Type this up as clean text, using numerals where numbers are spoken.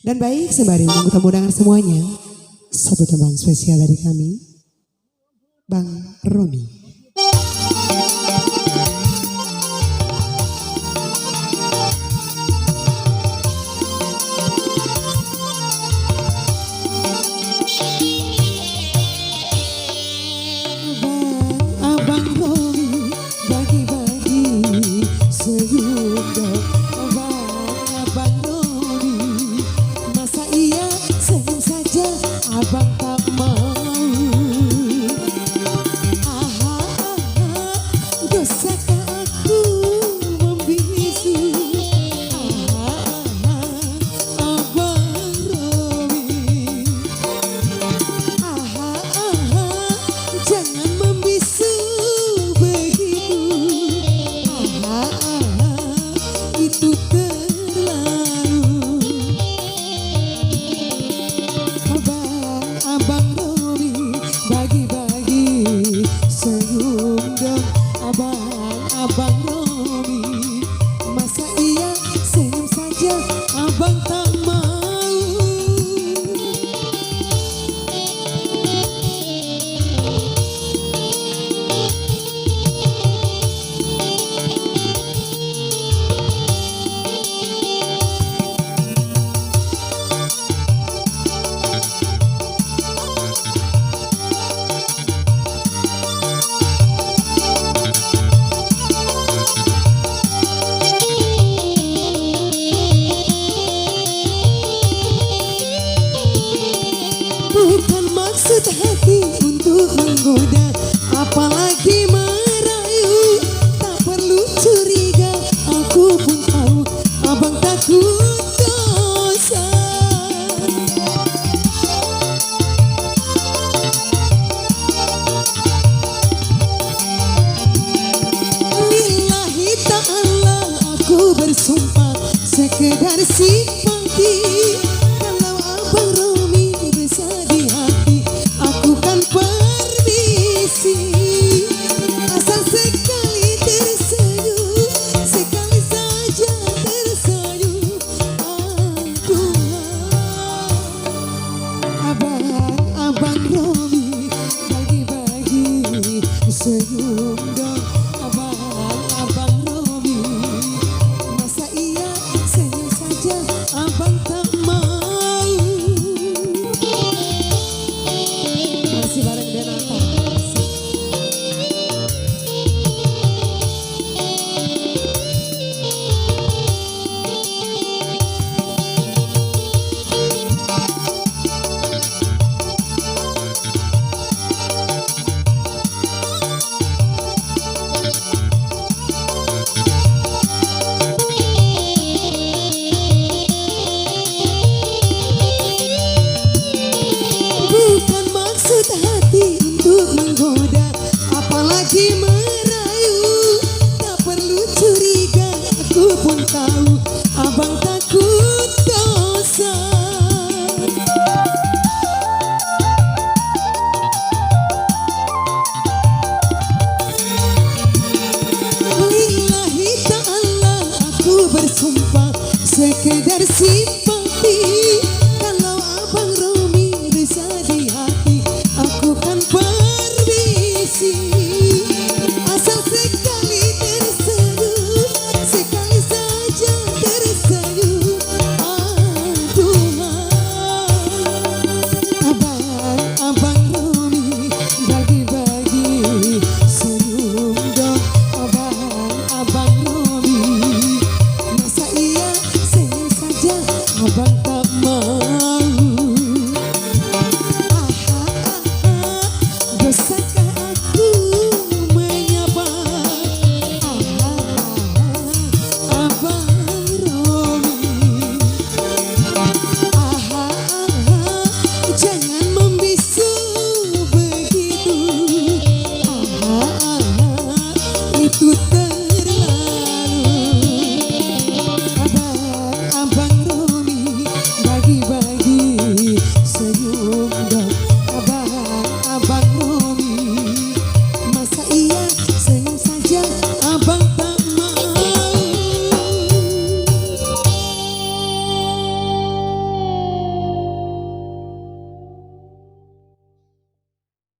Dan baik sembari menunggu tamu undangan semuanya, satu tembang spesial dari kami, Bang Romi. Abang Romi bagi-bagi senyum dong. Abang Romi, masa iya senyum saja abang tak mau. Dosakah aku membisu? Abang Romi, jangan membisu begitu. Itu terlalu. Abang Romi bagi-bagi senyum dong. Abang Romi, masa iya senyum saja abang tak mau. Bukan maksud hati untuk menggoda, apalagi merayu. Tak perlu curiga, aku pun tahu abang takut dosa. Lillahi ta'ala aku bersumpah, sekedar simpati. Kalau abang Romi bisa di hati, aku kan permisi. Asal sekali tersenyum, sekali saja tersenyum. Abang Romi bagi-bagi senyum dong. Abang Romi, masa iya senyum saja abang tak mau. Masih bareng Denata. Bukan maksud hati untuk menggoda, apalagi merayu. Tak perlu curiga, aku pun tahu abang takut dosa. Lillahi ta'ala aku bersumpah, sekedar simpati.